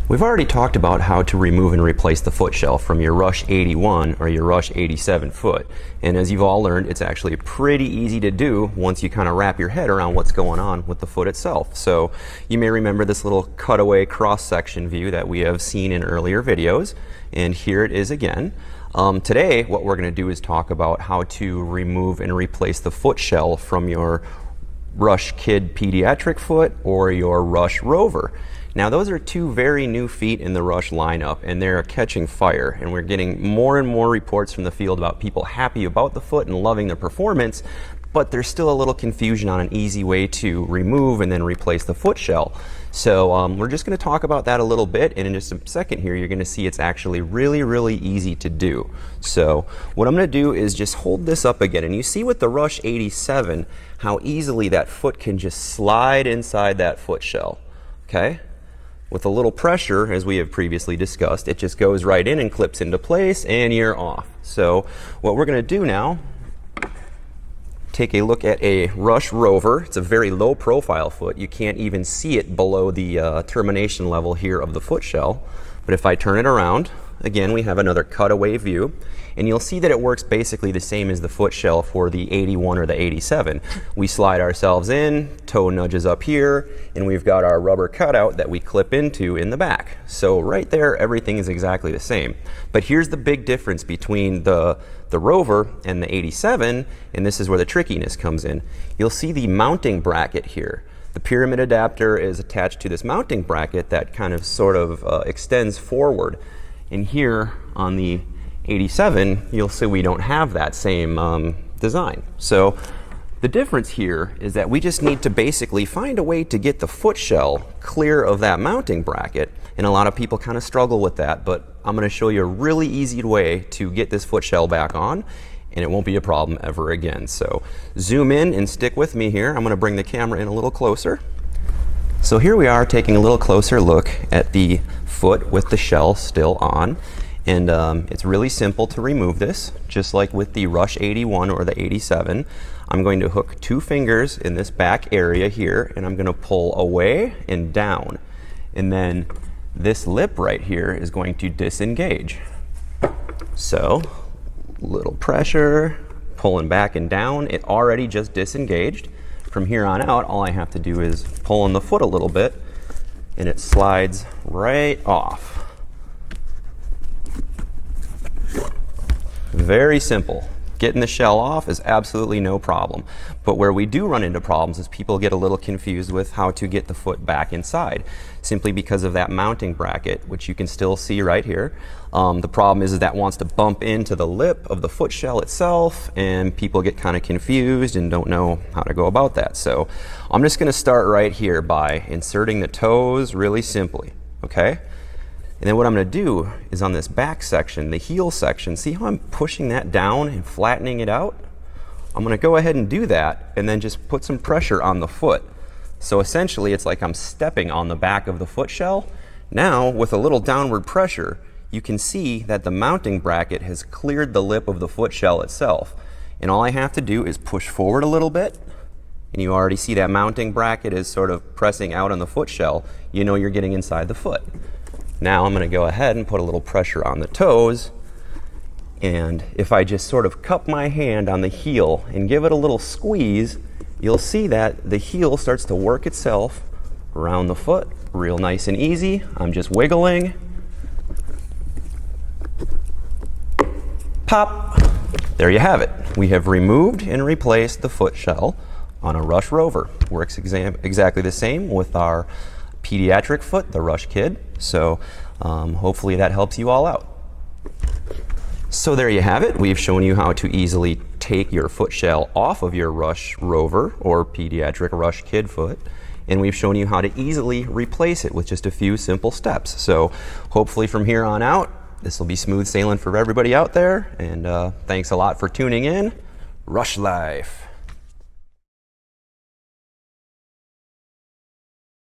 We've already talked about how to remove and replace the foot shell from your Rush 81 or your Rush 87 foot. And as you've all learned, it's actually pretty easy to do once you kind of wrap your head around what's going on with the foot itself. So you may remember this little cutaway cross-section view that we have seen in earlier videos. And here it is again. Today, what we're going to do is talk about how to remove and replace the foot shell from your Rush Kid pediatric foot or your Rush Rover. Now those are two very new feet in the Rush lineup, and they're catching fire, and we're getting more and more reports from the field about people happy about the foot and loving the performance, but there's still a little confusion on an easy way to remove and then replace the foot shell. So we're just going to talk about that a little bit, and in just a second here you're going to see it's actually really easy to do. So what I'm going to do is just hold this up again, and you see with the Rush 87 how easily that foot can just slide inside that foot shell. Okay? With a little pressure, as we have previously discussed, it just goes right in and clips into place, and you're off. So what we're going to do now, take a look at a Rush Rover. It's a very low profile foot. You can't even see it below the termination level here of the foot shell. But if I turn it around, again, we have another cutaway view, and you'll see that it works basically the same as the foot shell for the 81 or the 87. We slide ourselves in, toe nudges up here, and we've got our rubber cutout that we clip into in the back. So right there, everything is exactly the same. But here's the big difference between the Rover and the 87, and this is where the trickiness comes in. You'll see the mounting bracket here. The pyramid adapter is attached to this mounting bracket that kind of sort of extends forward. And here on the 87, you'll see we don't have that same design. So the difference here is that we just need to basically find a way to get the foot shell clear of that mounting bracket. And a lot of people kind of struggle with that, but I'm going to show you a really easy way to get this foot shell back on, and it won't be a problem ever again. So zoom in and stick with me here. I'm going to bring the camera in a little closer. So here we are taking a little closer look at the foot with the shell still on. And it's really simple to remove this, just like with the Rush 81 or the 87. I'm going to hook two fingers in this back area here, and I'm going to pull away and down. And then this lip right here is going to disengage. So, little pressure, pulling back and down. It already just disengaged. From here on out, all I have to do is pull on the foot a little bit, and it slides right off. Very simple. Getting the shell off is absolutely no problem. But where we do run into problems is people get a little confused with how to get the foot back inside, simply because of that mounting bracket, which you can still see right here. The problem is that wants to bump into the lip of the foot shell itself, and people get kind of confused and don't know how to go about that. So I'm just going to start right here by inserting the toes really simply, okay? And then what I'm going to do is on this back section, the heel section, see how I'm pushing that down and flattening it out? I'm going to go ahead and do that and then just put some pressure on the foot. So essentially it's like I'm stepping on the back of the foot shell. Now with a little downward pressure, you can see that the mounting bracket has cleared the lip of the foot shell itself. And all I have to do is push forward a little bit, and you already see that mounting bracket is sort of pressing out on the foot shell. You know you're getting inside the foot. Now I'm going to go ahead and put a little pressure on the toes, and if I just sort of cup my hand on the heel and give it a little squeeze, you'll see that the heel starts to work itself around the foot, real nice and easy. I'm just wiggling. Pop! There you have it. We have removed and replaced the foot shell on a Rush Rover. Works exactly the same with our pediatric foot, the Rush Kid. So hopefully that helps you all out. So there you have it. We've shown you how to easily take your foot shell off of your Rush Rover or pediatric Rush Kid foot, and we've shown you how to easily replace it with just a few simple steps. So hopefully from here on out, this will be smooth sailing for everybody out there, and thanks a lot for tuning in. Rush Life.